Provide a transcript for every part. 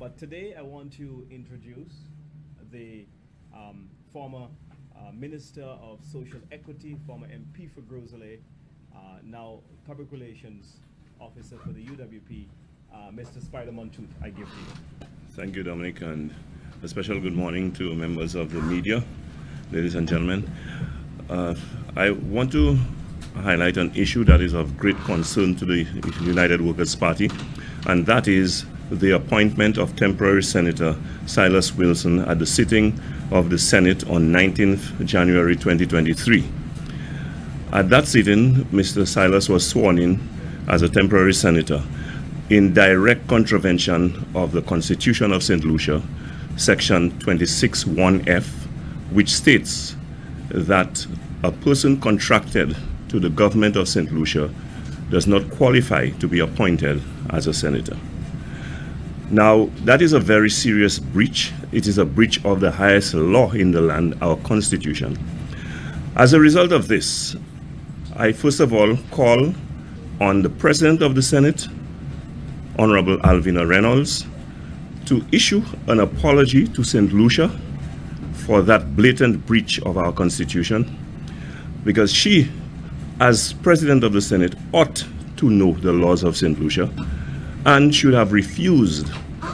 But today I want to introduce the former Minister of Social Equity, former MP for Grosley, now Public Relations Officer for the UWP, Mr. Spider Montoot. I give to you. Thank you, Dominic, and a special good morning to members of the media, ladies and gentlemen. I want to highlight an issue that is of great concern to the United Workers' Party, and that is the appointment of temporary Senator Silas Wilson at the sitting of the Senate on 19th January 2023. At that sitting, Mr. Silas was sworn in as a temporary senator in direct contravention of the Constitution of St. Lucia, Section 26(1)(f, which states that a person contracted to the government of St. Lucia does not qualify to be appointed as a senator. Now, that is a very serious breach. It is a breach of the highest law in the land, our Constitution. As a result of this, I first of all call on the President of the Senate, Honorable Alvina Reynolds, to issue an apology to St. Lucia for that blatant breach of our Constitution, because she, as President of the Senate, ought to know the laws of St. Lucia and should have refused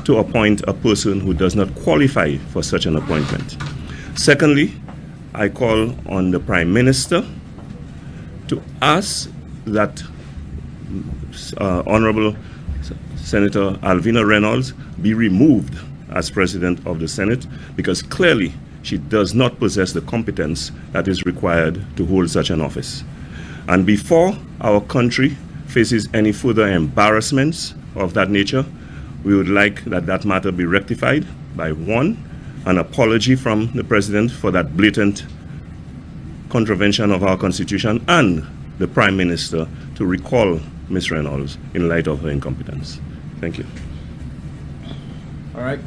to appoint a person who does not qualify for such an appointment. Secondly, I call on the Prime Minister to ask that Honorable Senator Alvina Reynolds be removed as President of the Senate, because clearly she does not possess the competence that is required to hold such an office. And before our country faces any further embarrassments of that nature, we would like that matter be rectified by, one, an apology from the President for that blatant contravention of our Constitution, and the Prime Minister to recall Ms. Reynolds in light of her incompetence. Thank you. All right.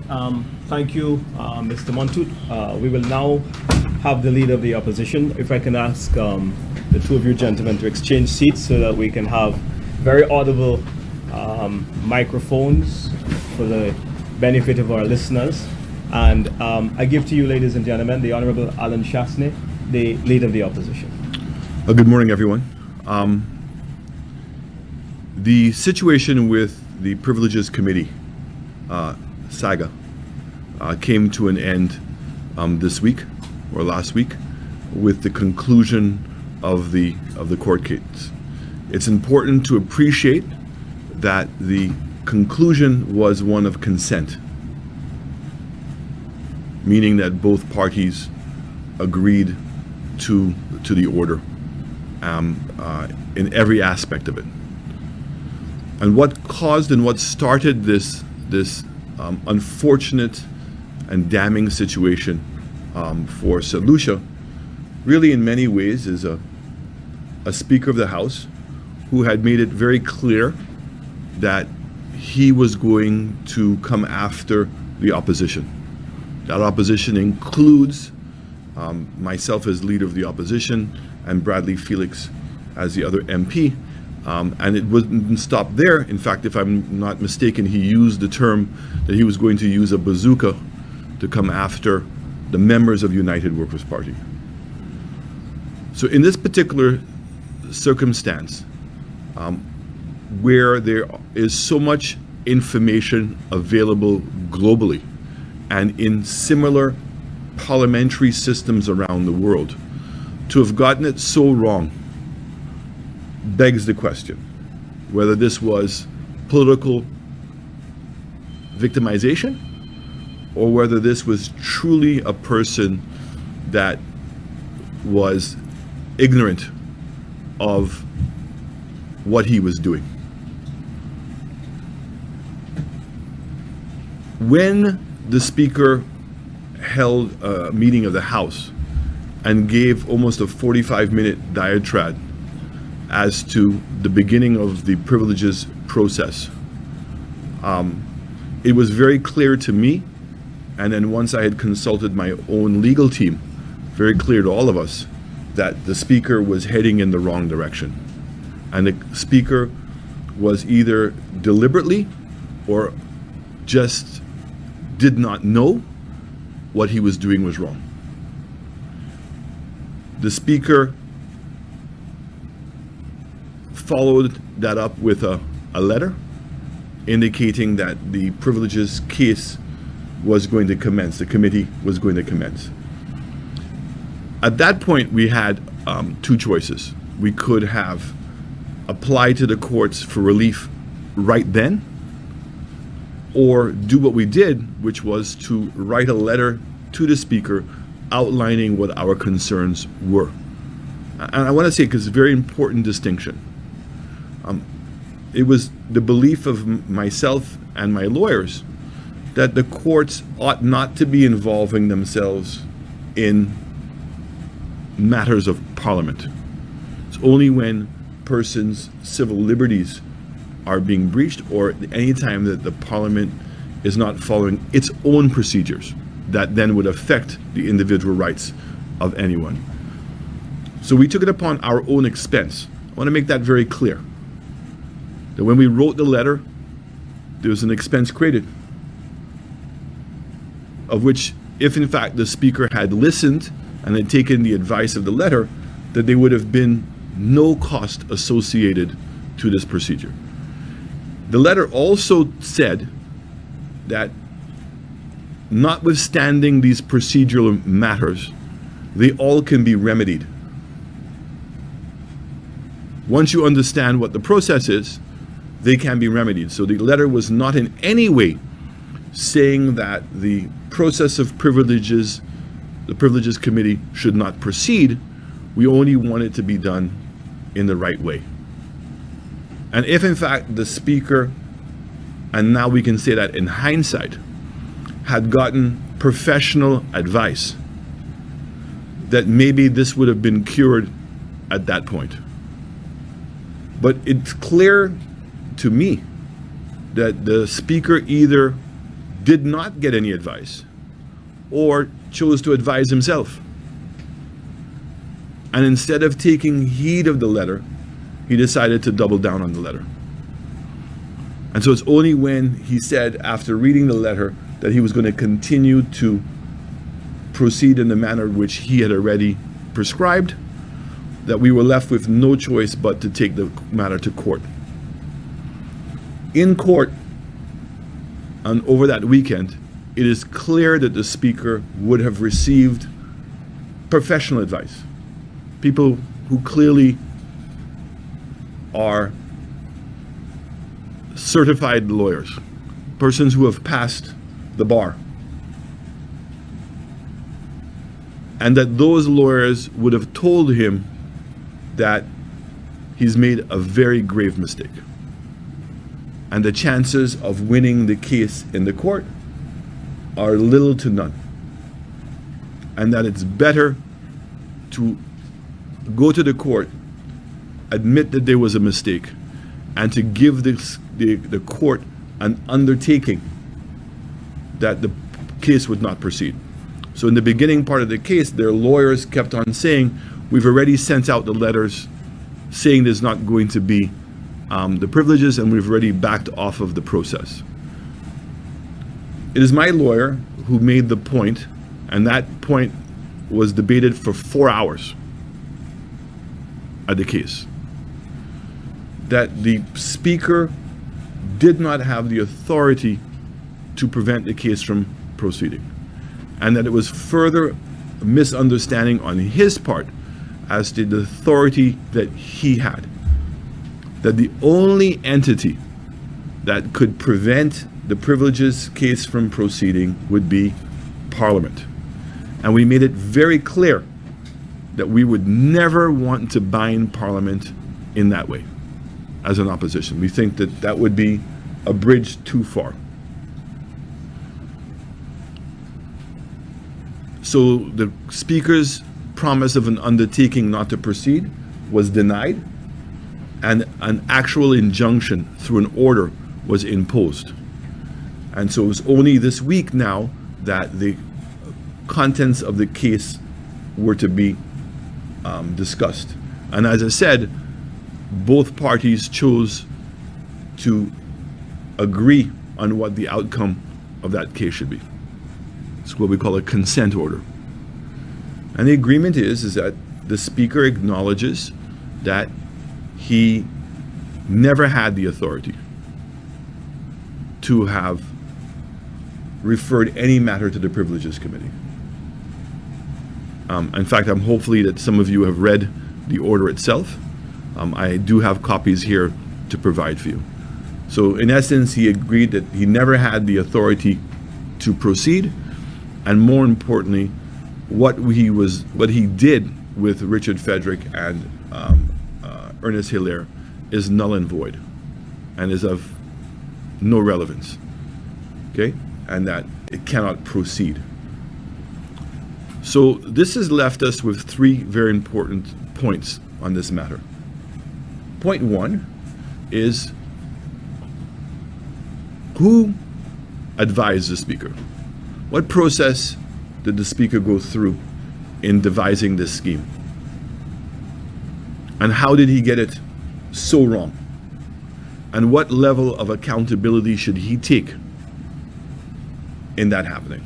Thank you, Mr. Montoot. We will now have the Leader of the Opposition. If I can ask the two of you gentlemen to exchange seats so that we can have very audible microphones for the benefit of our listeners. And I give to you, ladies and gentlemen, the Honorable Alan Chasney, the Leader of the Opposition. Good morning, everyone. The situation with the Privileges Committee saga came to an end this week or last week with the conclusion of the court case. It's important to appreciate that the conclusion was one of consent, meaning that both parties agreed to the order in every aspect of it. And what caused and what started this unfortunate and damning situation for St. Lucia really in many ways is a Speaker of the House who had made it very clear that he was going to come after the opposition. That opposition includes myself as Leader of the Opposition and Bradley Felix as the other MP. And it wouldn't stop there. In fact, if I'm not mistaken, he used the term that he was going to use a bazooka to come after the members of United Workers' Party. So in this particular circumstance, where there is so much information available globally and in similar parliamentary systems around the world, to have gotten it so wrong begs the question whether this was political victimization or whether this was truly a person that was ignorant of what he was doing. When the Speaker held a meeting of the House and gave almost a 45-minute diatribe as to the beginning of the privileges process, it was very clear to me, and then once I had consulted my own legal team, very clear to all of us, that the Speaker was heading in the wrong direction. And the Speaker was either deliberately or just did not know what he was doing was wrong. The Speaker followed that up with a letter indicating that the privileges case was going to commence, the committee was going to commence. At that point, we had two choices. We could have applied to the courts for relief right then, or do what we did, which was to write a letter to the Speaker outlining what our concerns were. And I want to say, because it's a very important distinction, it was the belief of myself and my lawyers that the courts ought not to be involving themselves in matters of Parliament. It's only when persons' civil liberties are being breached, or any time that the Parliament is not following its own procedures that then would affect the individual rights of anyone. So we took it upon our own expense. I want to make that very clear, that when we wrote the letter, there was an expense created, of which, if in fact the Speaker had listened and had taken the advice of the letter, that there would have been no cost associated to this procedure. The letter also said that, notwithstanding these procedural matters, they all can be remedied. Once you understand what the process is, they can be remedied. So the letter was not in any way saying that the process of privileges, the Privileges Committee, should not proceed. We only want it to be done in the right way. And if in fact the Speaker, and now we can say that in hindsight, had gotten professional advice, that maybe this would have been cured at that point. But it's clear to me that the Speaker either did not get any advice or chose to advise himself. And instead of taking heed of the letter, he decided to double down on the letter. And so it's only when he said, after reading the letter, that he was going to continue to proceed in the manner which he had already prescribed, that we were left with no choice but to take the matter to court. In court, and over that weekend, it is clear that the Speaker would have received professional advice. People who clearly are certified lawyers, persons who have passed the bar. And that those lawyers would have told him that he's made a very grave mistake. And the chances of winning the case in the court are little to none. And that it's better to go to the court, admit that there was a mistake, and to give the court an undertaking that the case would not proceed. So in the beginning part of the case, their lawyers kept on saying, we've already sent out the letters saying there's not going to be the privileges, and we've already backed off of the process. It is my lawyer who made the point, and that point was debated for 4 hours at the case, that the Speaker did not have the authority to prevent the case from proceeding, and that it was further misunderstanding on his part as to the authority that he had, that the only entity that could prevent the privileges case from proceeding would be Parliament. And we made it very clear that we would never want to bind Parliament in that way as an opposition. We think that that would be a bridge too far. So the Speaker's promise of an undertaking not to proceed was denied, and an actual injunction through an order was imposed. And so it was only this week now that the contents of the case were to be discussed. And as I said, both parties chose to agree on what the outcome of that case should be. It's what we call a consent order. And the agreement is that the Speaker acknowledges that he never had the authority to have referred any matter to the Privileges Committee. In fact, I'm hopefully that some of you have read the order itself. I do have copies here to provide for you. So in essence, he agreed that he never had the authority to proceed, and more importantly, what he did with Richard Fedrick and Ernest Hilaire is null and void, and is of no relevance. Okay, and that it cannot proceed. So this has left us with three very important points on this matter. Point one is, who advised the Speaker? What process did the Speaker go through in devising this scheme? And how did he get it so wrong? And what level of accountability should he take in that happening?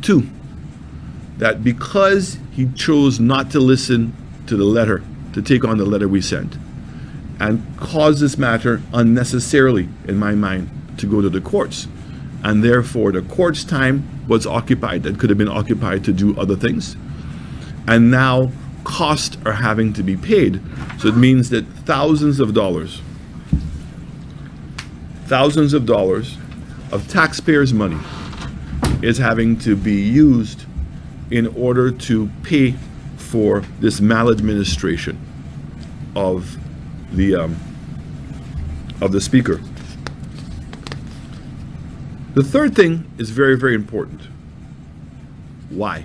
Two, that because he chose not to listen to the letter, to take on the letter we sent, and caused this matter unnecessarily, in my mind, to go to the courts, and therefore the court's time was occupied that could have been occupied to do other things, and now costs are having to be paid. So it means that thousands of dollars of taxpayers' money is having to be used in order to pay for this maladministration of the Speaker. The third thing is very, very important. Why?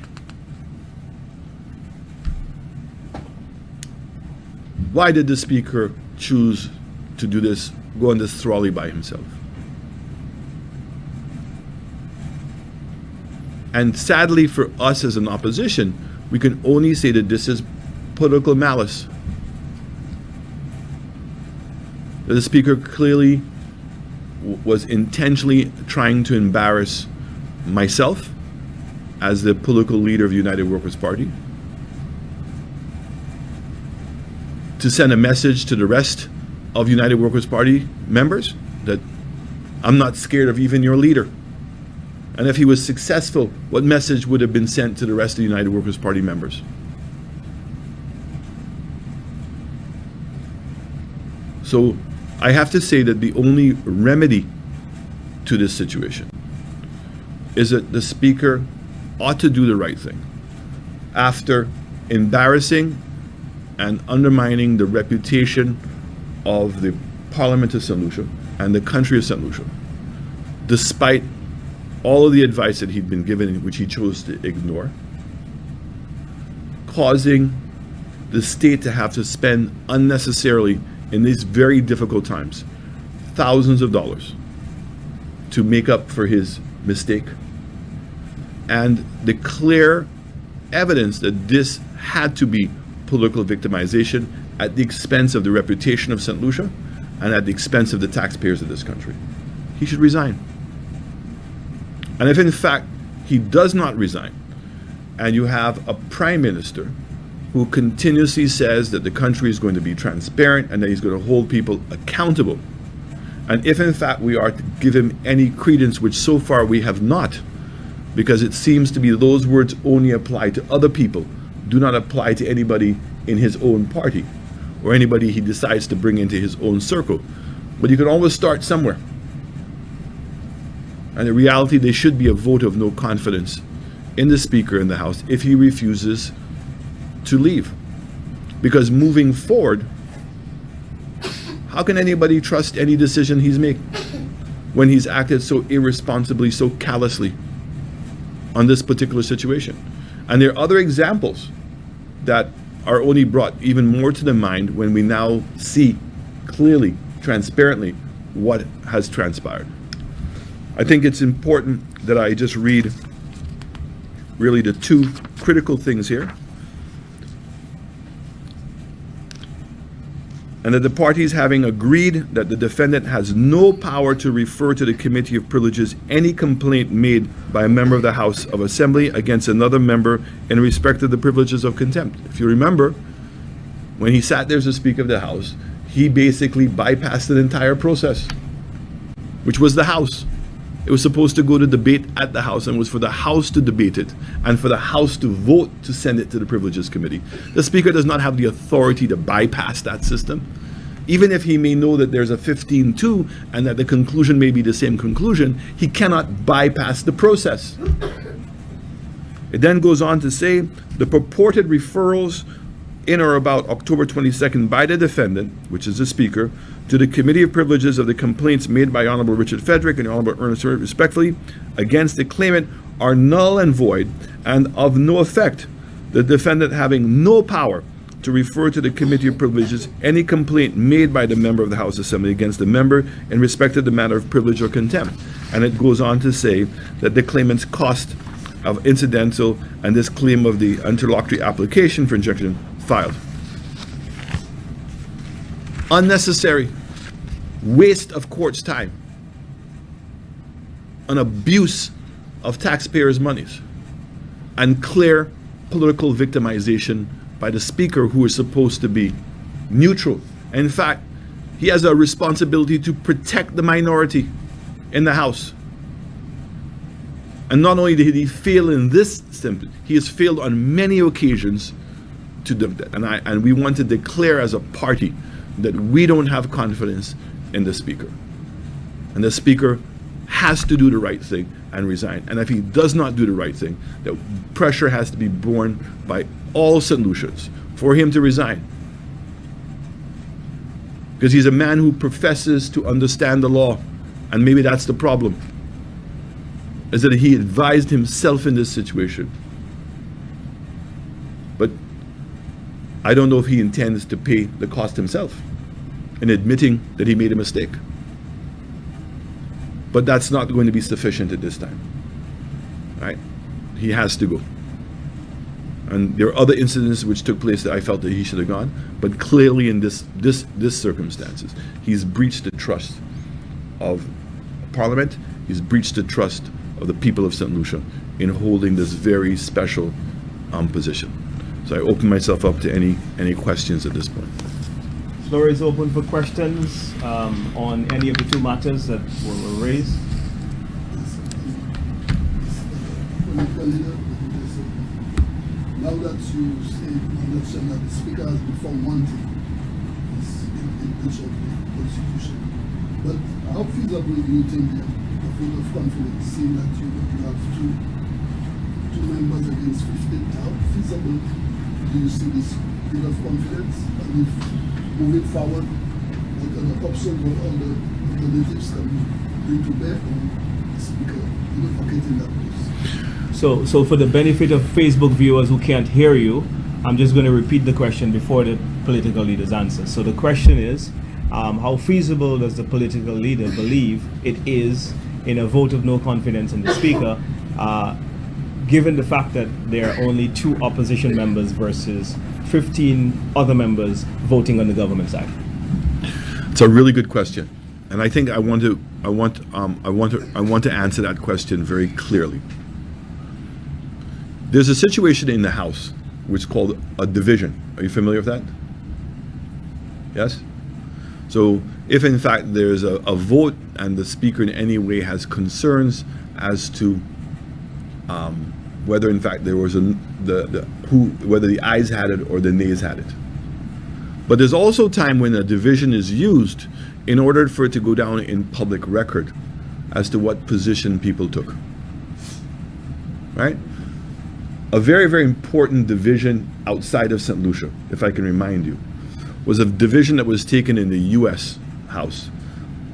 Why did the Speaker choose to do this, go on this trolley by himself? And sadly for us as an opposition, we can only say that this is political malice. The Speaker clearly was intentionally trying to embarrass myself as the political leader of the United Workers' Party, to send a message to the rest of United Workers' Party members that I'm not scared of even your leader. And if he was successful, what message would have been sent to the rest of the United Workers' Party members? So I have to say that the only remedy to this situation is that the Speaker ought to do the right thing after embarrassing and undermining the reputation of the Parliament of St. Lucia and the country of St. Lucia, despite all of the advice that he'd been given, which he chose to ignore, causing the state to have to spend unnecessarily, in these very difficult times, thousands of dollars to make up for his mistake. And the clear evidence that this had to be political victimization at the expense of the reputation of St. Lucia and at the expense of the taxpayers of this country. He should resign. And if in fact he does not resign, and you have a prime minister who continuously says that the country is going to be transparent and that he's going to hold people accountable, and if in fact we are to give him any credence, which so far we have not, because it seems to be those words only apply to other people, do not apply to anybody in his own party or anybody he decides to bring into his own circle. But you can always start somewhere. And in reality, there should be a vote of no confidence in the Speaker in the House if he refuses to leave. Because moving forward, how can anybody trust any decision he's making when he's acted so irresponsibly, so callously on this particular situation? And there are other examples that are only brought even more to the mind when we now see clearly, transparently, what has transpired. I think it's important that I just read really the two critical things here. and that the parties having agreed that the defendant has no power to refer to the Committee of Privileges any complaint made by a member of the House of Assembly against another member in respect of the privileges of contempt. If you remember, when he sat there as the Speaker of the House, he basically bypassed the entire process, which was the House. It was supposed to go to debate at the House, and was for the House to debate it and for the House to vote to send it to the Privileges Committee. The Speaker does not have the authority to bypass that system. Even if he may know that there's a 15-2 and that the conclusion may be the same conclusion, he cannot bypass the process. It then goes on to say the purported referrals in or about October 22nd by the defendant, which is the Speaker, to the Committee of Privileges of the complaints made by Honorable Richard Frederick and Honorable Ernest Hurd, respectively, against the claimant are null and void and of no effect, the defendant having no power to refer to the Committee of Privileges any complaint made by the member of the House Assembly against the member in respect of the matter of privilege or contempt. And it goes on to say that the claimant's cost of incidental and this claim of the interlocutory application for injunction filed. Unnecessary waste of court's time, an abuse of taxpayers' monies, and clear political victimization by the Speaker, who is supposed to be neutral. In fact, he has a responsibility to protect the minority in the House. And not only did he fail in this simply, he has failed on many occasions to do that. And we want to declare as a party that we don't have confidence in the Speaker. And the Speaker has to do the right thing and resign. And if he does not do the right thing, the pressure has to be borne by all solutions for him to resign. Because he's a man who professes to understand the law. And maybe that's the problem, is that he advised himself in this situation. But I don't know if he intends to pay the cost himself in admitting that he made a mistake. But that's not going to be sufficient at this time. Right? He has to go. And there are other incidents which took place that I felt that he should have gone, but clearly in this circumstances, he's breached the trust of Parliament. He's breached the trust of the people of St. Lucia in holding this very special position. So I open myself up to any questions at this point. Floor is open for questions on any of the two matters that were raised. Now that you say that the Speaker has been found wanting in breach of the Constitution, but how feasible do you think the vote of confidence, seeing that you have two members against 15, how feasible do you see this vote of confidence? And if moving forward, what are the options or all the alternatives can bring to bear on the Speaker advocating that place? So for the benefit of Facebook viewers who can't hear you, I'm just going to repeat the question before the political leaders answer. So the question is, how feasible does the political leader believe it is in a vote of no confidence in the Speaker, given the fact that there are only 2 opposition members versus 15 other members voting on the government side? It's a really good question, and I think I want to answer that question very clearly. There's a situation in the House which is called a division. Are you familiar with that? Yes? So if in fact there's a vote and the Speaker in any way has concerns as to whether in fact there was whether the ayes had it or the nays had it. But there's also time when a division is used in order for it to go down in public record as to what position people took. Right? A very, very important division outside of St. Lucia, if I can remind you, was a division that was taken in the U.S. House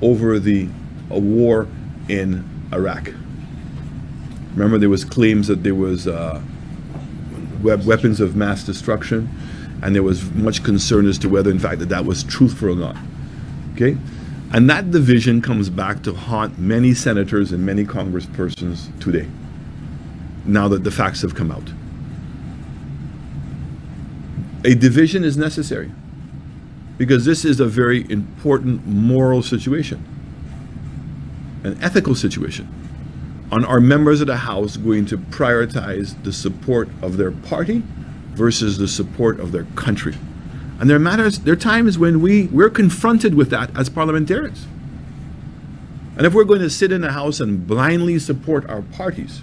over a war in Iraq. Remember, there was claims that there was weapons of mass destruction, and there was much concern as to whether, in fact, that was truthful or not. Okay? And that division comes back to haunt many senators and many congresspersons today, now that the facts have come out. A division is necessary. because this is a very important moral situation, an ethical situation. On our members of the House going to prioritize the support of their party versus the support of their country. And there are times when we're confronted with that as parliamentarians. And if we're going to sit in the House and blindly support our parties,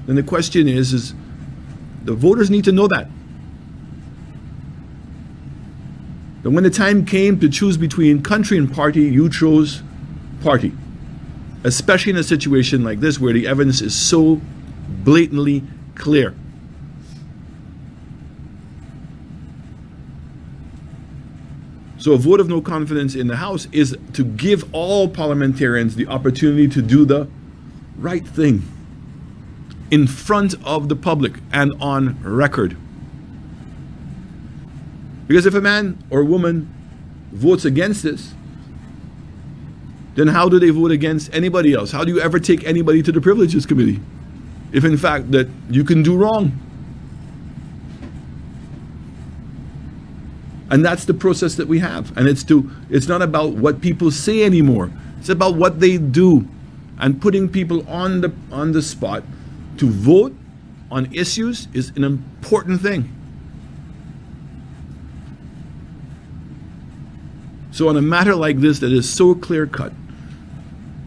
then the question is the voters need to know that. That when the time came to choose between country and party, you chose party. Especially in a situation like this where the evidence is so blatantly clear. So a vote of no confidence in the House is to give all parliamentarians the opportunity to do the right thing in front of the public and on record. Because if a man or woman votes against this, then how do they vote against anybody else? How do you ever take anybody to the Privileges Committee if in fact that you can do wrong? And that's the process that we have. And it's not about what people say anymore. It's about what they do. And putting people on the spot to vote on issues is an important thing. So on a matter like this that is so clear-cut,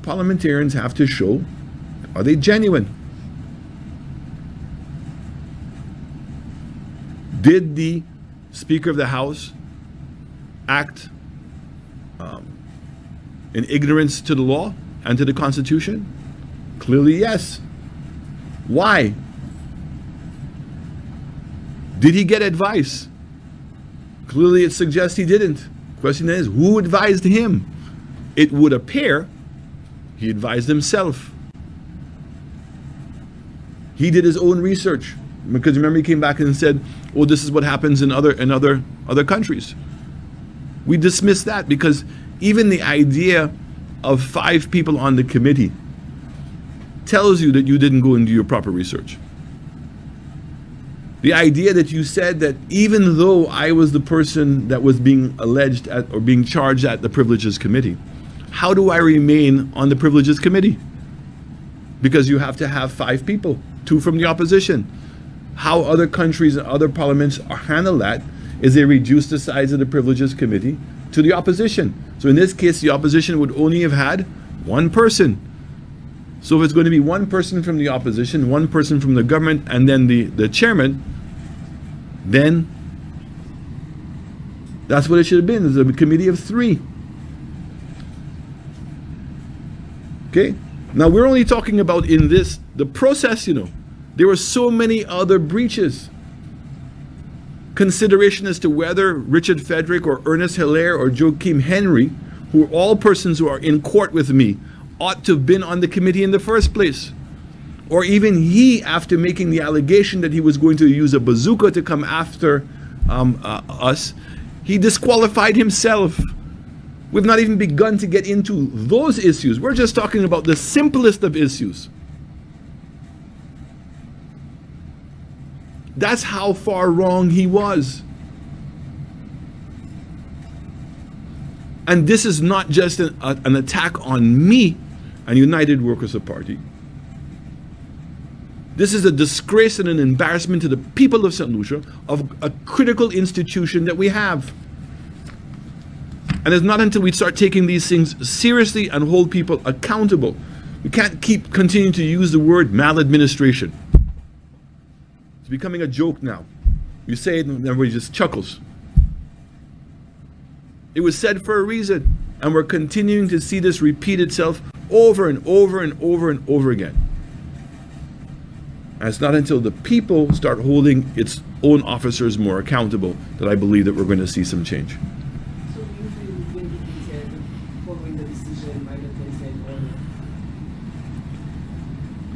parliamentarians have to show, are they genuine? Did the Speaker of the House act in ignorance to the law and to the Constitution? Clearly, yes. Why? Did he get advice? Clearly, it suggests he didn't. Question is, who advised him? It would appear he advised himself. He did his own research. Because remember, he came back and said, "Oh, this is what happens in other countries." We dismiss that because even the idea of 5 people on the committee tells you that you didn't go and do your proper research. The idea that you said that even though I was the person that was being alleged at or being charged at the Privileges Committee, how do I remain on the Privileges Committee? Because you have to have 5 people, 2 from the opposition. How other countries and other parliaments handle that is they reduce the size of the Privileges Committee to the opposition. So in this case, the opposition would only have had 1 person. So if it's going to be 1 person from the opposition, 1 person from the government, and then the chairman, then that's what it should have been. It's a committee of 3. Okay? Now we're only talking about in this, the process, There were so many other breaches. Consideration as to whether Richard Frederick or Ernest Hilaire or Joachim Henry, who are all persons who are in court with me, ought to have been on the committee in the first place. Or even he, after making the allegation that he was going to use a bazooka to come after us, he disqualified himself. We've not even begun to get into those issues. We're just talking about the simplest of issues. That's how far wrong he was. And this is not just an attack on me and United Workers Party. This is a disgrace and an embarrassment to the people of St. Lucia, of a critical institution that we have. And it's not until we start taking these things seriously and hold people accountable. We can't keep continuing to use the word maladministration. It's becoming a joke now. You say it and everybody just chuckles. It was said for a reason, and we're continuing to see this repeat itself over and over and over and over again. And it's not until the people start holding its own officers more accountable that I believe that we're going to see some change. So you feel vindicated following the decision by the consent order?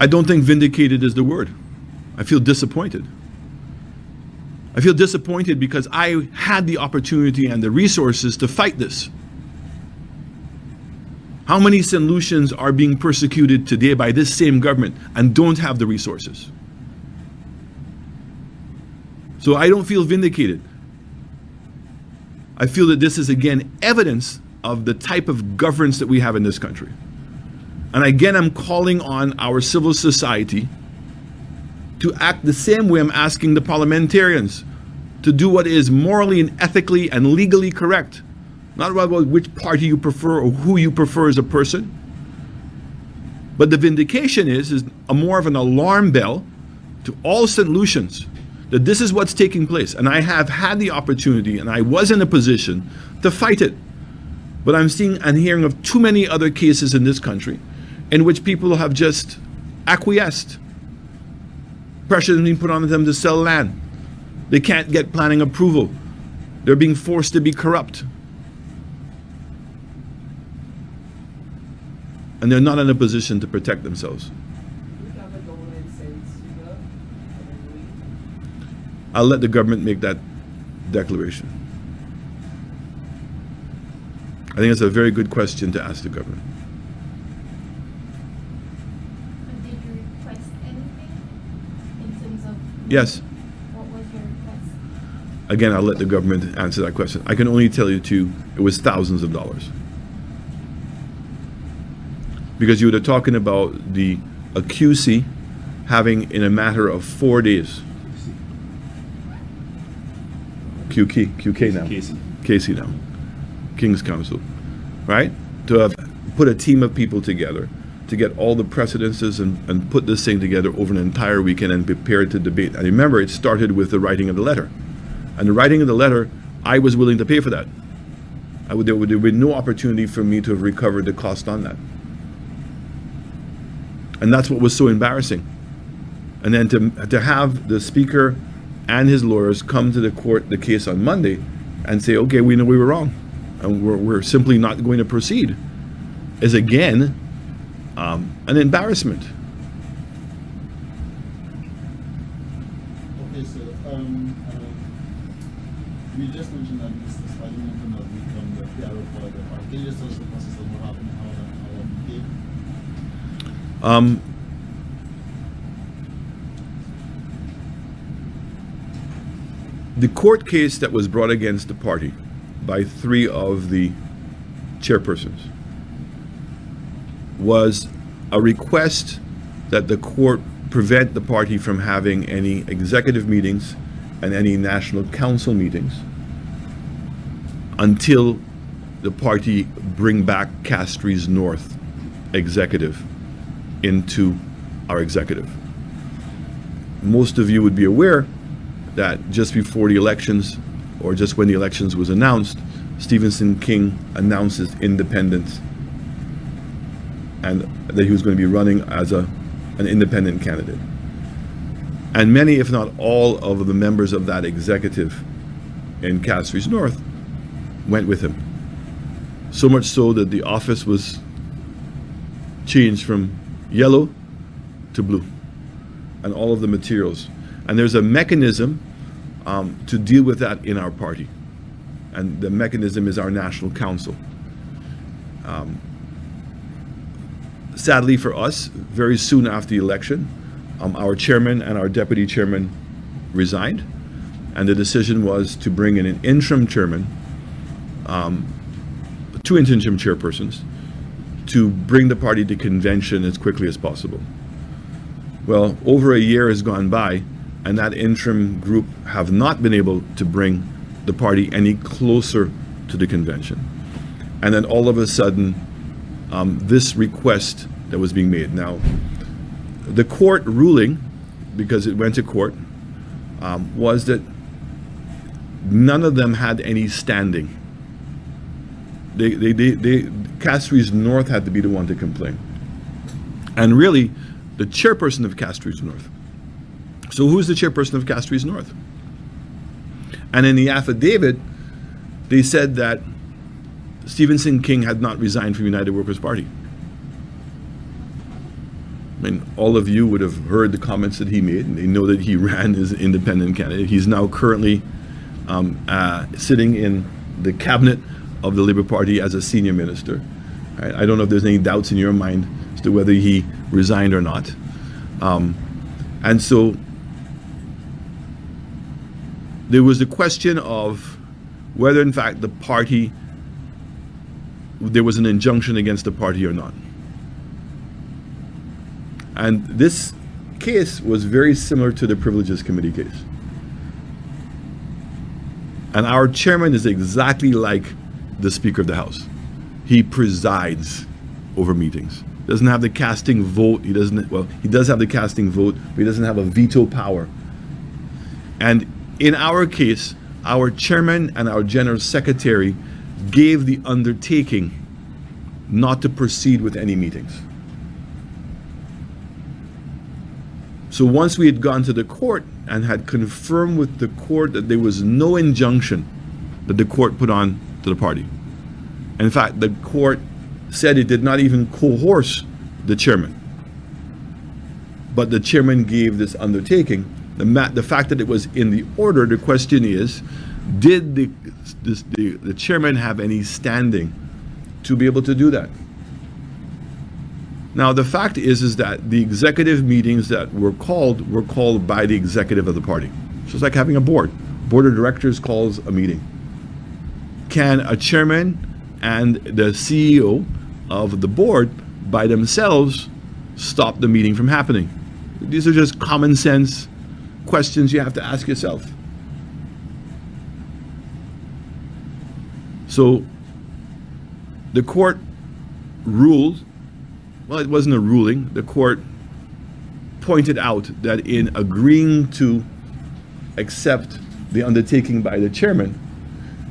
I don't think vindicated is the word. I feel disappointed. I feel disappointed because I had the opportunity and the resources to fight this. How many St. Lucians are being persecuted today by this same government and don't have the resources? So I don't feel vindicated. I feel that this is again evidence of the type of governance that we have in this country. And again, I'm calling on our civil society to act the same way I'm asking the parliamentarians to do what is morally and ethically and legally correct. Not about which party you prefer or who you prefer as a person. But the vindication is a more of an alarm bell to all St. Lucians that this is what's taking place. And I have had the opportunity, and I was in a position to fight it. But I'm seeing and hearing of too many other cases in this country in which people have just acquiesced. Pressure is being put on them to sell land. They can't get planning approval. They're being forced to be corrupt. And they're not in a position to protect themselves. I'll let the government make that declaration. I think it's a very good question to ask the government. Did you request anything in terms of? Yes. What was your request? Again, I'll let the government answer that question. I can only tell you it was thousands of dollars. Because you were talking about a QC having in a matter of 4 days. QK now. Casey now. King's Council. Right? To have put a team of people together to get all the precedences and put this thing together over an entire weekend and prepare to debate. And remember, it started with the writing of the letter. And the writing of the letter, I was willing to pay for that. There would be no opportunity for me to have recovered the cost on that. And that's what was so embarrassing. And then to have the Speaker and his lawyers come to the case on Monday and say, okay, we know we were wrong and we're simply not going to proceed, is again an embarrassment. Okay, so you just mentioned that this parliament will not become the PRO for the party. Can you just tell us the process of what happened, how that became? The court case that was brought against the party by 3 of the chairpersons was a request that the court prevent the party from having any executive meetings and any national council meetings until the party bring back Castries North executive into our executive. Most of you would be aware that just before the elections, or just when the elections was announced, Stephenson King announced his independence and that he was going to be running as an independent candidate. And many, if not all, of the members of that executive in Castries North went with him. So much so that the office was changed from yellow to blue, and all of the materials. And there's a mechanism to deal with that in our party. And the mechanism is our National Council. Sadly for us, very soon after the election, our chairman and our deputy chairman resigned. And the decision was to bring in an interim chairman, 2 interim chairpersons, to bring the party to convention as quickly as possible. Well, over a year has gone by, and that interim group have not been able to bring the party any closer to the convention. And then all of a sudden, this request that was being made. Now, the court ruling, because it went to court, was that none of them had any standing. Castries North had to be the one to complain. And really, the chairperson of Castries North. So who's the chairperson of Castries North? And in the affidavit, they said that Stephenson King had not resigned from United Workers' Party. I mean, all of you would have heard the comments that he made, and they know that he ran as an independent candidate. He's now currently sitting in the cabinet of the Labour Party as a senior minister. Right? I don't know if there's any doubts in your mind as to whether he resigned or not. And so there was the question of whether in fact the party, there was an injunction against the party or not. And this case was very similar to the Privileges Committee case. And our chairman is exactly like the Speaker of the House. He presides over meetings. Doesn't have the casting vote. He does have the casting vote, but he doesn't have a veto power. And in our case, our chairman and our general secretary gave the undertaking not to proceed with any meetings. So once we had gone to the court and had confirmed with the court that there was no injunction that the court put on to the party. In fact, the court said it did not even coerce the chairman. But the chairman gave this undertaking. The fact that it was in the order, the question is, did the chairman have any standing to be able to do that? Now, the fact is that the executive meetings that were called by the executive of the party. So it's like having a board. Board of directors calls a meeting. Can a chairman and the CEO of the board by themselves stop the meeting from happening? These are just common sense questions you have to ask yourself. So the court ruled, well, it wasn't a ruling, the court pointed out that in agreeing to accept the undertaking by the chairman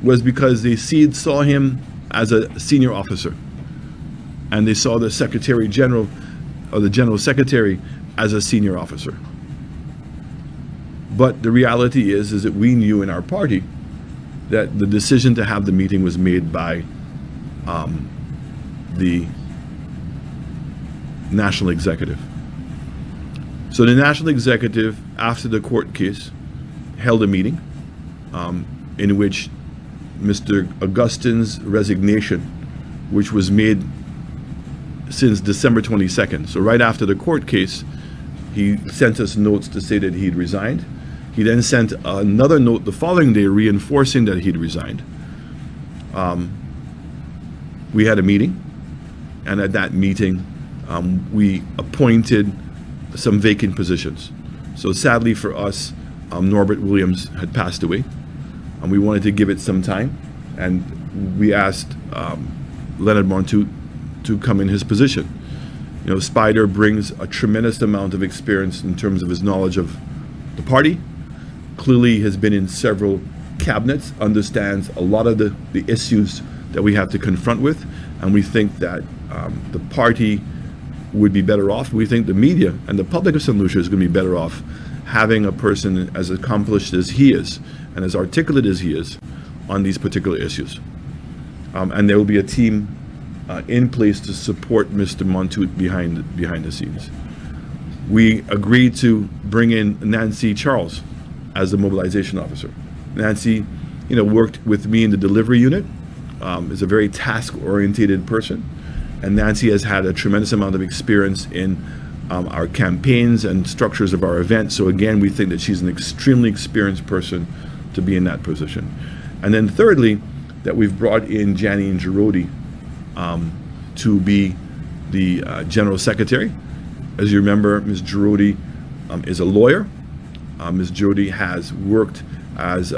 was because they saw him as a senior officer, and they saw the Secretary General or the General Secretary as a senior officer. But the reality is that we knew in our party that the decision to have the meeting was made by the National Executive. So the National Executive, after the court case, held a meeting in which Mr. Augustine's resignation, which was made since December 22nd. So right after the court case, he sent us notes to say that he'd resigned. He then sent another note the following day reinforcing that he'd resigned. We had a meeting, and at that meeting, we appointed some vacant positions. So sadly for us, Norbert Williams had passed away, and we wanted to give it some time, and we asked Leonard Montoute to come in his position. You know, Spider brings a tremendous amount of experience in terms of his knowledge of the party. Clearly has been in several cabinets, understands a lot of the issues that we have to confront with, and we think that the party would be better off. We think the media and the public of St. Lucia is going to be better off having a person as accomplished as he is and as articulate as he is on these particular issues. And there will be a team in place to support Mr. Montoute behind the scenes. We agreed to bring in Nancy Charles as the mobilization officer. Nancy, worked with me in the delivery unit, is a very task-oriented person, and Nancy has had a tremendous amount of experience in our campaigns and structures of our events. So again, we think that she's an extremely experienced person to be in that position. And then thirdly, that we've brought in Janine Girodi to be the General Secretary. As you remember, Ms. Girodi is a lawyer. Ms. Girodi has worked as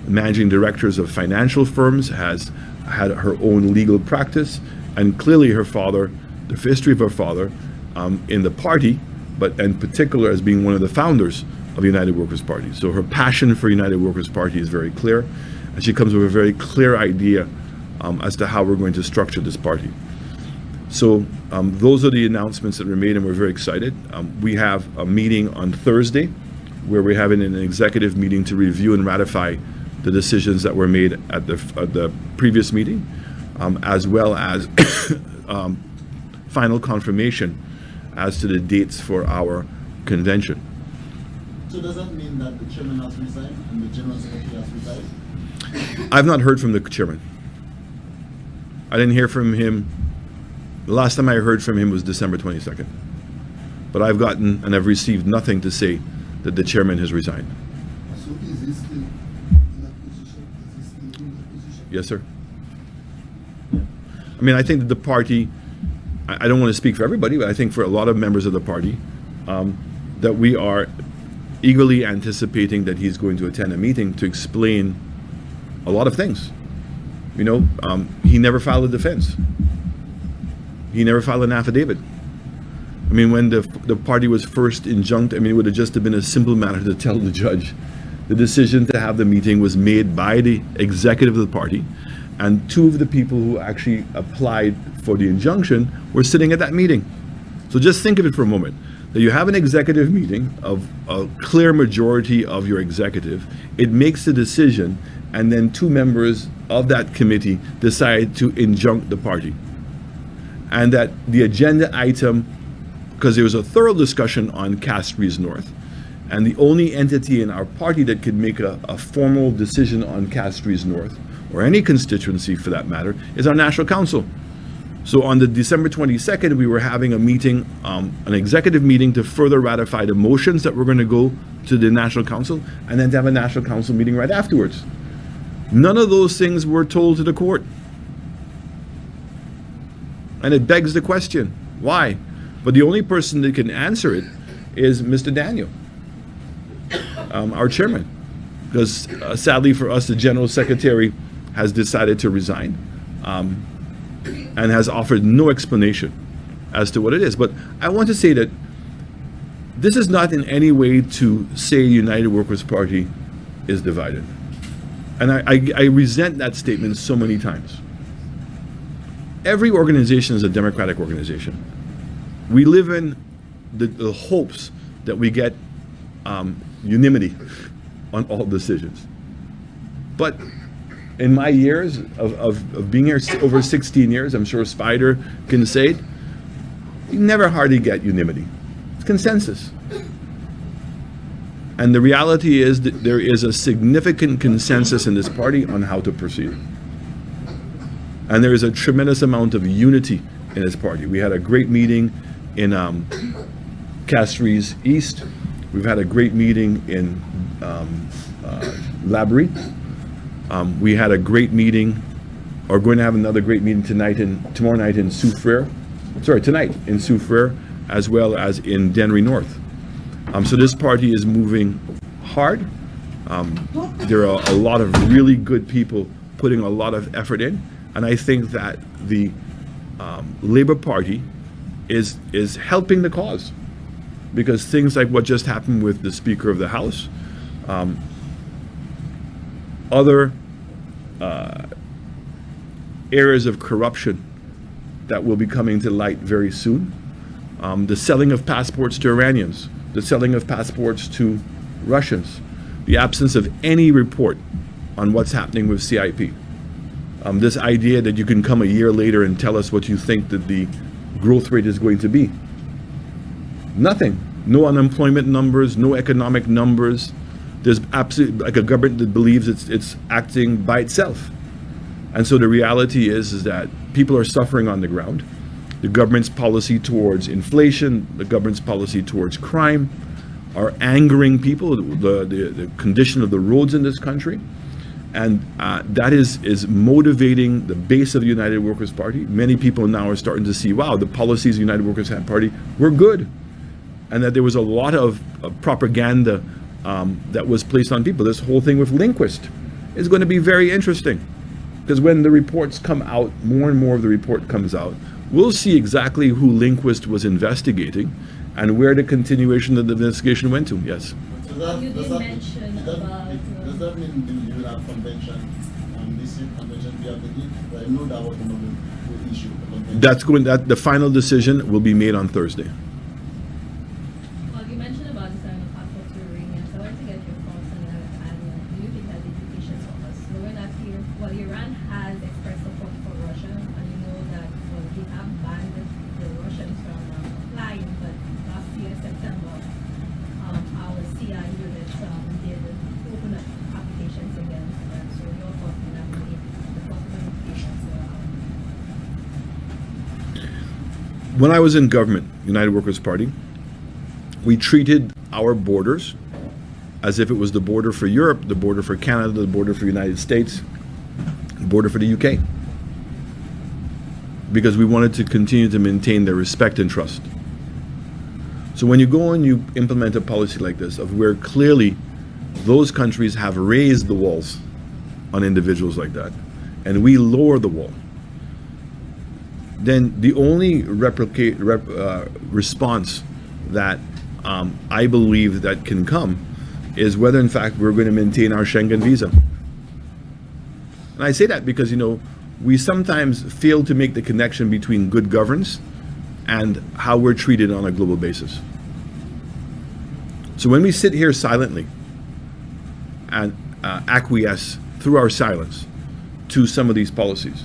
managing directors of financial firms, has had her own legal practice, and clearly her father, the history of her father in the party, but in particular as being one of the founders of the United Workers' Party. So her passion for United Workers' Party is very clear, and she comes with a very clear idea as to how we're going to structure this party. So those are the announcements that were made, and we're very excited. We have a meeting on Thursday where we're having an executive meeting to review and ratify the decisions that were made at the previous meeting, as well as final confirmation as to the dates for our convention. So does that mean that the chairman has resigned and the general secretary has resigned? I've not heard from the chairman. I didn't hear from him. The last time I heard from him was December 22nd. But I've gotten and I've received nothing to say that the chairman has resigned. So is he still in that position? Is he still in that Yes, sir. I mean, I think that the party, I don't want to speak for everybody, but I think for a lot of members of the party, that we are eagerly anticipating that he's going to attend a meeting to explain a lot of things. You know, he never filed a defense. He never filed an affidavit. I mean, when the party was first injunct, I mean, it would have just been a simple matter to tell the judge the decision to have the meeting was made by the executive of the party, and two of the people who actually applied for the injunction were sitting at that meeting. So just think of it for a moment. That you have an executive meeting of a clear majority of your executive, it makes the decision, and then two members of that committee decide to injunct the party. And that the agenda item, because there was a thorough discussion on Castries North, and the only entity in our party that could make a formal decision on Castries North, or any constituency for that matter, is our National Council. So on the December 22nd, we were having a meeting, an executive meeting to further ratify the motions that were going to go to the National Council, and then to have a National Council meeting right afterwards. None of those things were told to the court. And it begs the question, why? But the only person that can answer it is Mr. Daniel, our chairman. Because sadly for us, the General Secretary has decided to resign. And has offered no explanation as to what it is. But I want to say that this is not in any way to say United Workers' Party is divided. And I resent that statement so many times. Every organization is a democratic organization. We live in the hopes that we get unanimity on all decisions. But in my years of being here over 16 years, I'm sure Spider can say it, you never hardly get unanimity. It's consensus. And the reality is that there is a significant consensus in this party on how to proceed. And there is a tremendous amount of unity in this party. We had a great meeting in Castries East. We've had a great meeting in Labrie. We had a great meeting, or going to have another great meeting tomorrow night in Soufriere. Sorry, tonight in Soufriere, as well as in Dennery North. So this party is moving hard. There are a lot of really good people putting a lot of effort in, and I think that the Labour Party is helping the cause, because things like what just happened with the Speaker of the House, other areas of corruption that will be coming to light very soon. The selling of passports to Iranians, the selling of passports to Russians, the absence of any report on what's happening with CIP. This idea that you can come a year later and tell us what you think that the growth rate is going to be. Nothing. No unemployment numbers, no economic numbers. There's absolutely like a government that believes it's acting by itself. And so the reality is that people are suffering on the ground. The government's policy towards inflation, the government's policy towards crime are angering people, the condition of the roads in this country. And that is motivating the base of the United Workers' Party. Many people now are starting to see, wow, the policies of the United Workers' Party were good. And that there was a lot of propaganda that was placed on people. This whole thing with Lindquist is going to be very interesting, because when the reports come out, more and more of the report comes out, we'll see exactly who Lindquist was investigating and where the continuation of the investigation went to. Yes. So that, You does did that, mention does that, about, does that mean you will have convention, this year convention be happening? I know that was one of the issue. The final decision will be made on Thursday. well, you mentioned about the selling of passports to Iranians. I wanted to get your thoughts on that, and do you think that the implications for us? So we're not here. Well, Iran has expressed support for Russia, and you know that they have banned the Russians from flying, but last year, September, our CI units did open up applications against them. So your thoughts on that, the possible implications there? When I was in government, United Workers' Party, we treated our borders as if it was the border for Europe, the border for Canada, the border for the United States, the border for the UK, because we wanted to continue to maintain their respect and trust. So when you go and you implement a policy like this, of where clearly those countries have raised the walls on individuals like that, and we lower the wall, then the only response that I believe that can come is whether in fact we're going to maintain our Schengen visa. And I say that because, you know, we sometimes fail to make the connection between good governance and how we're treated on a global basis. So when we sit here silently and acquiesce through our silence to some of these policies,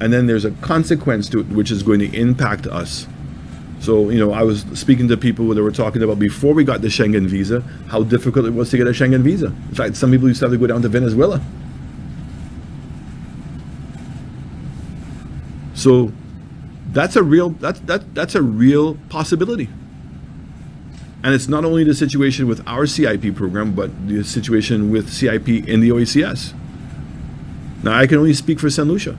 and then there's a consequence to it which is going to impact us. So, you know, I was speaking to people that were talking about before we got the Schengen visa, how difficult it was to get a Schengen visa. In fact, some people used to have to go down to Venezuela. So that's a real that's a real possibility. And it's not only the situation with our CIP program, but the situation with CIP in the OECS. Now, I can only speak for St. Lucia.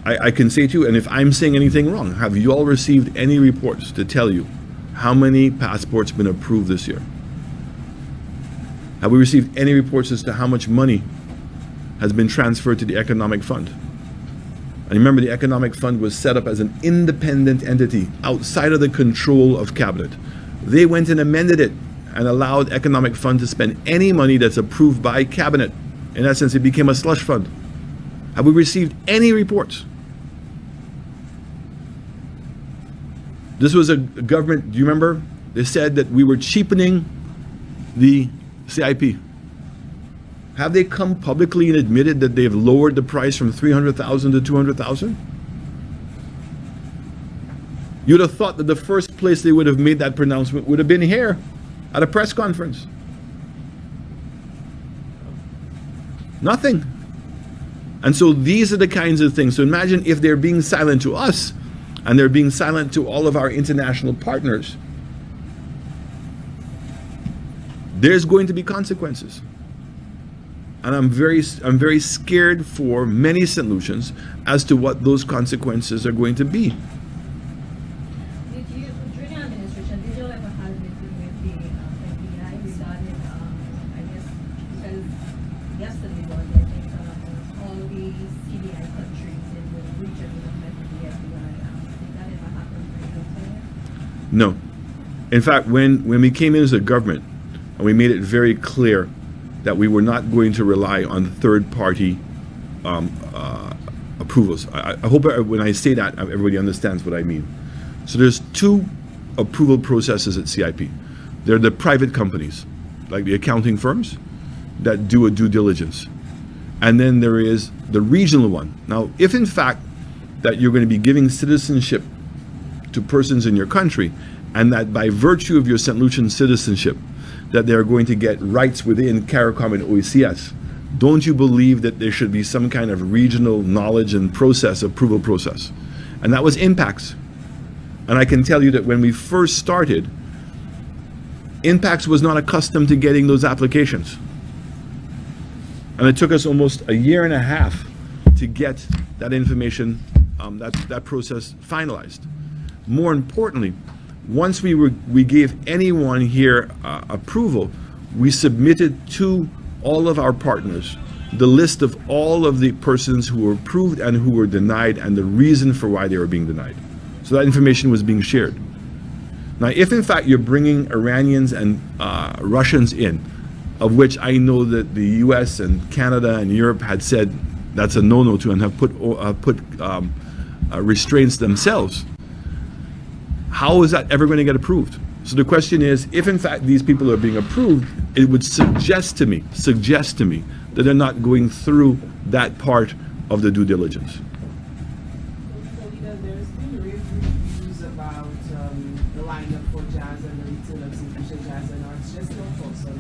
I can say to you, and if I'm saying anything wrong, have you all received any reports to tell you how many passports been approved this year? Have we received any reports as to how much money has been transferred to the Economic Fund? And remember, the Economic Fund was set up as an independent entity outside of the control of Cabinet. They went and amended it and allowed Economic Fund to spend any money that's approved by Cabinet. In essence, it became a slush fund. Have we received any reports? This was a government, do you remember? They said that we were cheapening the CIP. Have they come publicly and admitted that they've lowered the price from 300,000 to 200,000? You'd have thought that the first place they would have made that pronouncement would have been here at a press conference. Nothing. And so these are the kinds of things. So imagine if they're being silent to us and they're being silent to all of our international partners. There's going to be consequences. And I'm very scared for many St. Lucians as to what those consequences are going to be. Did you, during your administration, did you ever have a meeting with the FBI regarding, I guess, because yesterday was, I think, all the CBI countries in the region that met with the FBI. Did that ever happen for you? No. In fact, when we came in as a government, and we made it very clear that we were not going to rely on third-party approvals. I hope when I say that, everybody understands what I mean. So there's two approval processes at CIP. There are the private companies, like the accounting firms, that do a due diligence. And then there is the regional one. Now, if in fact that you're going to be giving citizenship to persons in your country, and that by virtue of your St. Lucian citizenship, that they're going to get rights within CARICOM and OECS, don't you believe that there should be some kind of regional knowledge and approval process? And that was Impacts. And I can tell you that when we first started, Impacts was not accustomed to getting those applications. And it took us almost a year and a half to get that information, that process finalized. More importantly, once we gave anyone here approval, we submitted to all of our partners the list of all of the persons who were approved and who were denied and the reason for why they were being denied. So that information was being shared. Now, if in fact you're bringing Iranians and Russians in, of which I know that the US and Canada and Europe had said that's a no-no to and have put restraints themselves, how is that ever going to get approved? So the question is, if in fact these people are being approved, it would suggest to me that they're not going through that part of the due diligence. So, there's been reviews about the lineup for jazz and the return of St. Lucia Jazz and Arts. Just your thoughts on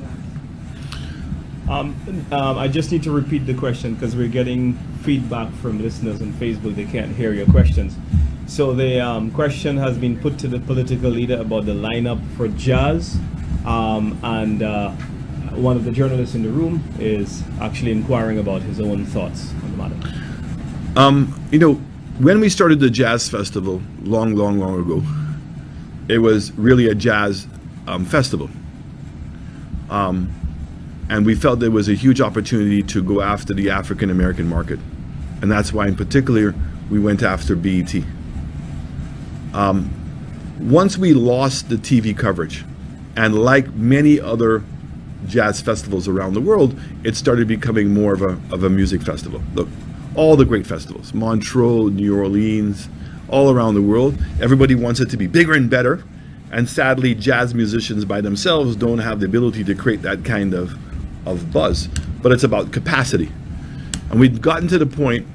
that. I just need to repeat the question because we're getting feedback from listeners on Facebook. They can't hear your questions. So the question has been put to the political leader about the lineup for jazz, and one of the journalists in the room is actually inquiring about his own thoughts on the matter. You know, when we started the jazz festival long ago, it was really a jazz festival. And we felt there was a huge opportunity to go after the African American market. And that's why in particular, we went after BET. Once we lost the TV coverage, and like many other jazz festivals around the world, it started becoming more of a music festival. Look, all the great festivals, Montreux, New Orleans, all around the world, everybody wants it to be bigger and better. And sadly, jazz musicians by themselves don't have the ability to create that kind of buzz. But it's about capacity. And we've gotten to the point,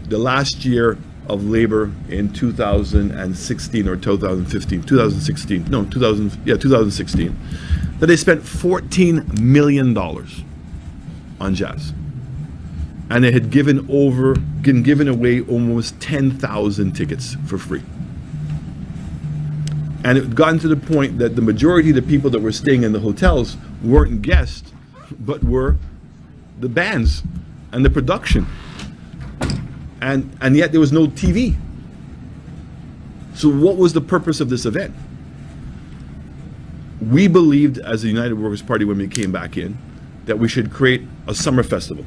the last year of labor in 2016 or 2015, 2016, no, 2016, that they spent $14 million on jazz. And they had given away almost 10,000 tickets for free. And it had gotten to the point that the majority of the people that were staying in the hotels weren't guests, but were the bands and the production. And yet there was no TV. So what was the purpose of this event? We believed as the United Workers' Party when we came back in that we should create a summer festival.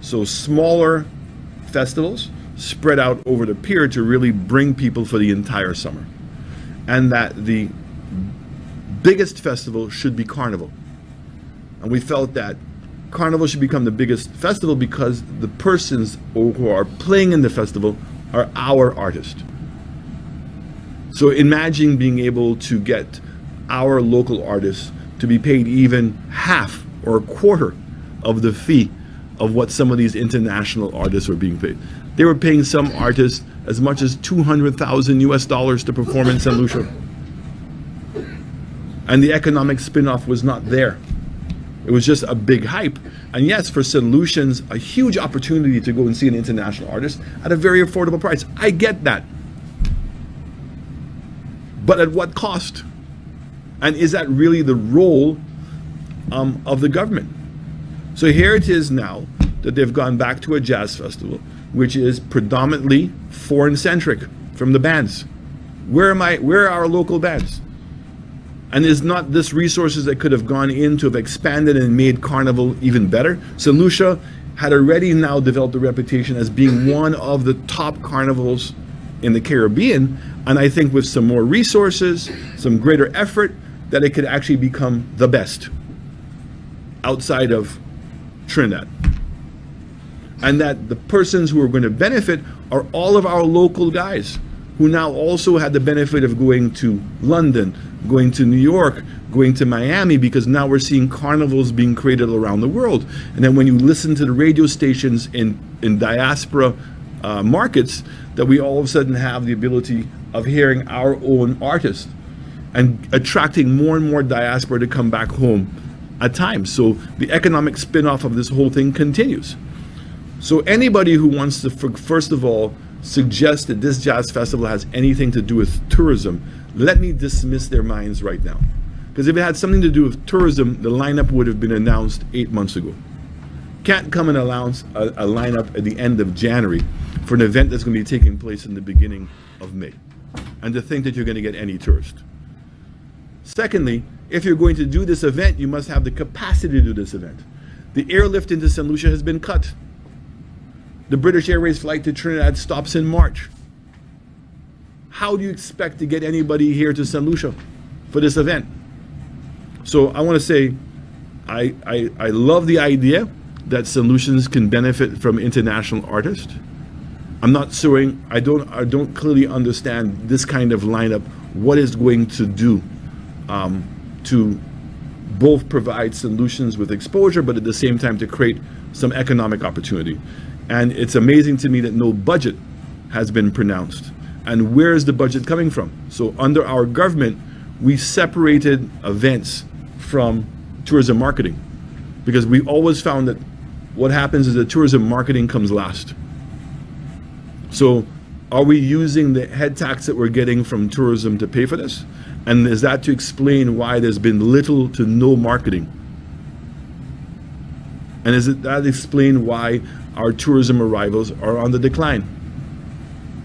So smaller festivals spread out over the period to really bring people for the entire summer. And that the biggest festival should be Carnival. And we felt that Carnival should become the biggest festival because the persons who are playing in the festival are our artists. So imagine being able to get our local artists to be paid even half or a quarter of the fee of what some of these international artists were being paid. They were paying some artists as much as $200,000 to perform in St. Lucia. And the economic spin-off was not there. It was just a big hype. And yes, for St. Lucians, a huge opportunity to go and see an international artist at a very affordable price. I get that. But at what cost? And is that really the role of the government? So here it is now that they've gone back to a jazz festival, which is predominantly foreign-centric from the bands. Where are our local bands? And is not this resources that could have gone in to have expanded and made Carnival even better? St. Lucia had already now developed a reputation as being one of the top carnivals in the Caribbean, and I think with some more resources, some greater effort, that it could actually become the best outside of Trinidad. And that the persons who are going to benefit are all of our local guys who now also had the benefit of going to London, going to New York, going to Miami, because now we're seeing carnivals being created around the world. And then when you listen to the radio stations in diaspora markets, that we all of a sudden have the ability of hearing our own artists and attracting more and more diaspora to come back home at times. So the economic spin-off of this whole thing continues. So anybody who wants to, first of all, suggest that this jazz festival has anything to do with tourism, let me dismiss their minds right now. Because if it had something to do with tourism, the lineup would have been announced 8 months ago. Can't come and announce a lineup at the end of January for an event that's going to be taking place in the beginning of May. And to think that you're going to get any tourist. Secondly, if you're going to do this event, you must have the capacity to do this event. The airlift into St. Lucia has been cut. The British Airways flight to Trinidad stops in March. How do you expect to get anybody here to St. Lucia for this event? So I want to say, I love the idea that St. Lucians can benefit from international artists. I'm not saying, I don't clearly understand this kind of lineup, what is going to do to both provide St. Lucians with exposure, but at the same time to create some economic opportunity. And it's amazing to me that no budget has been pronounced. And where is the budget coming from? So under our government, we separated events from tourism marketing, because we always found that what happens is that tourism marketing comes last. So are we using the head tax that we're getting from tourism to pay for this? And is that to explain why there's been little to no marketing And does that explain why our tourism arrivals are on the decline?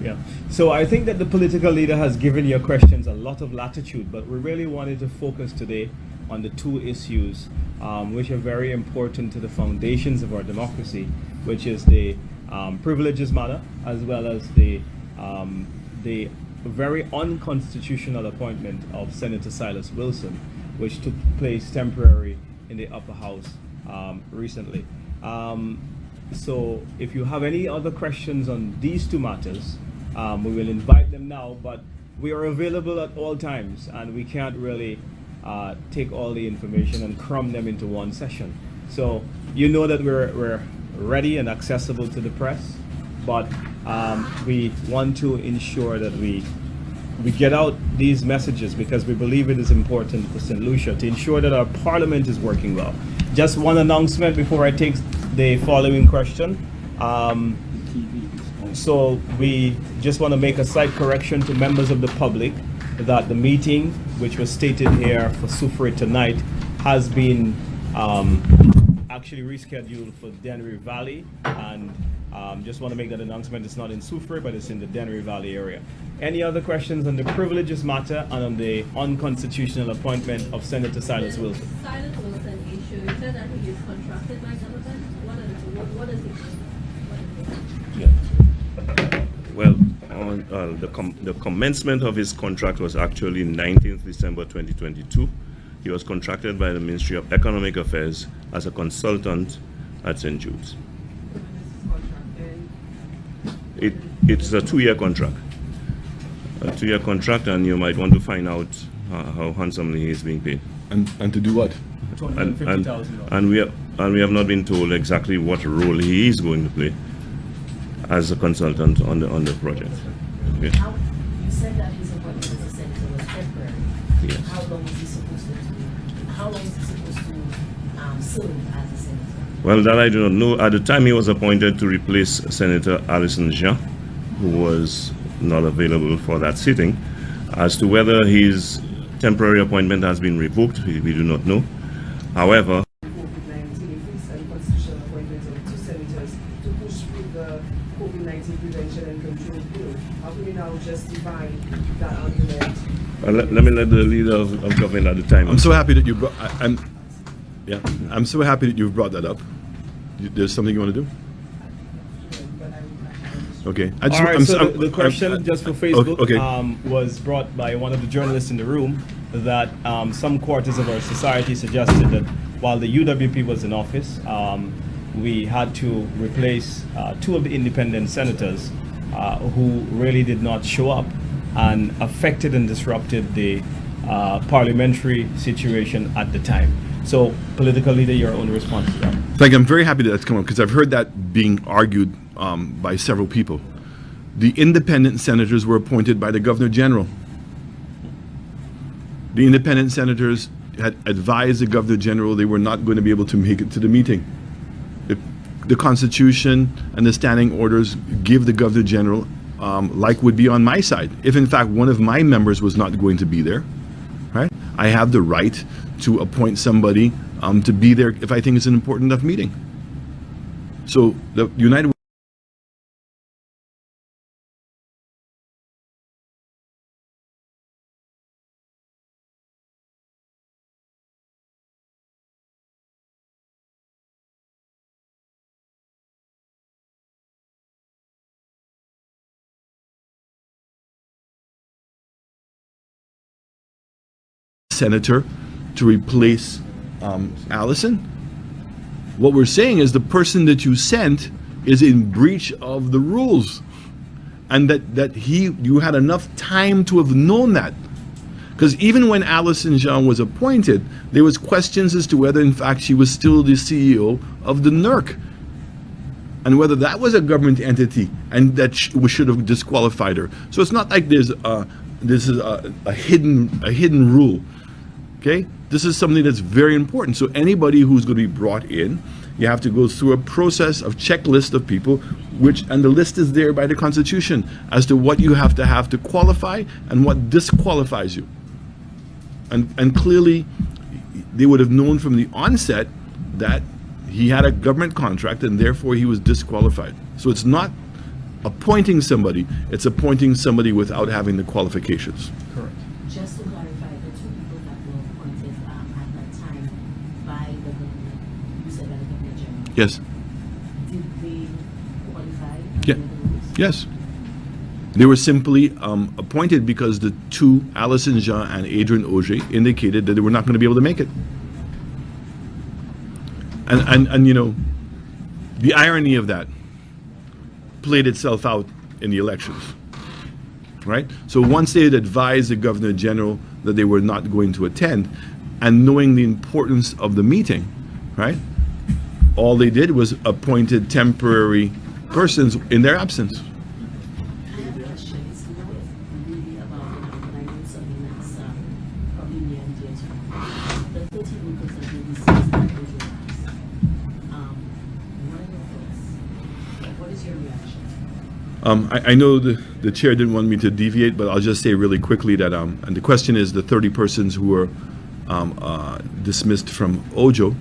Yeah. So I think that the political leader has given your questions a lot of latitude, but we really wanted to focus today on the two issues which are very important to the foundations of our democracy, which is the privileges matter, as well as the very unconstitutional appointment of Senator Silas Wilson, which took place temporary in the upper house recently. So if you have any other questions on these two matters, we will invite them now, but we are available at all times, and we can't really take all the information and cram them into one session. So you know that we're ready and accessible to the press, but we want to ensure that we get out these messages because we believe it is important for St. Lucia to ensure that our parliament is working well. Just one announcement before I take the following question. So we just want to make a slight correction to members of the public that the meeting, which was stated here for Soufriere tonight, has been actually rescheduled for Dennery Valley, and just want to make that announcement. It's not in Soufriere, but it's in the Dennery Valley area. Any other questions on the privileges matter and on the unconstitutional appointment of Senator Silas Wilson? Silas Wilson issue, you said that he is contracted by government. What does he do? Well, on the commencement of his contract was actually 19th December 2022. He was contracted by the Ministry of Economic Affairs as a consultant at St. Jude's. It's a 2-year contract. A 2-year contract, and you might want to find out how handsomely he is being paid. And to do what? $250,000. And we have not been told exactly what role he is going to play as a consultant on the project. Okay. You said that his appointment as a senator was temporary. Yes. How long is he supposed to? How long is he supposed to serve as a senator? Well, that I do not know. At the time, he was appointed to replace Senator Alison Jean, who was not available for that sitting. As to whether his temporary appointment has been revoked, we do not know. However, COVID-19 fixed and constitutional appointments of 2 senators to push through the COVID-19 prevention and control bill. How can we now justify that argument? let me let the leader of government at the time. I'm so happy that you brought. I'm so happy that you've brought that up. There's something you want to do? Okay. All right, so the question, just for Facebook, was brought by one of the journalists in the room that some quarters of our society suggested that while the UWP was in office, we had to replace 2 of the independent senators who really did not show up and affected and disrupted the parliamentary situation at the time. So, political leader, your own response to that. Like, I'm very happy that that's come up because I've heard that being argued by several people. The independent senators were appointed by the Governor General. The independent senators had advised the Governor General they were not going to be able to make it to the meeting. The Constitution and the standing orders give the Governor General, like would be on my side, if in fact one of my members was not going to be there, right? I have the right to appoint somebody to be there if I think it's an important enough meeting. So the United senator to replace Allison. What we're saying is the person that you sent is in breach of the rules, and that you had enough time to have known that. Because even when Alison Jean was appointed, there was questions as to whether in fact she was still the CEO of the NERC, and whether that was a government entity and that we should have disqualified her. So it's not like this is a hidden rule. Okay, this is something that's very important. So anybody who's going to be brought in, you have to go through a process of checklist of people, and the list is there by the Constitution as to what you have to qualify and what disqualifies you. And clearly, they would have known from the onset that he had a government contract and therefore he was disqualified. So it's not appointing somebody, it's appointing somebody without having the qualifications. Correct. Just to clarify, the two people that were appointed at that time by the government, you said by the Governor General, Yes. did they qualify? Yeah. Yes. They were simply appointed because the two, Alison Jean and Adrian Auger, indicated that they were not going to be able to make it. And you know, the irony of that played itself out in the elections, right? So once they had advised the Governor General that they were not going to attend, and knowing the importance of the meeting, right, all they did was appointed temporary persons in their absence. I have a question. It's not really about but I know something that's probably near and dear to you. The 30 workers that will be seized by those what are your thoughts? What is your reaction? I know the chair didn't want me to deviate, but I'll just say really quickly that, and the question is the 30 persons who were dismissed from Ojo.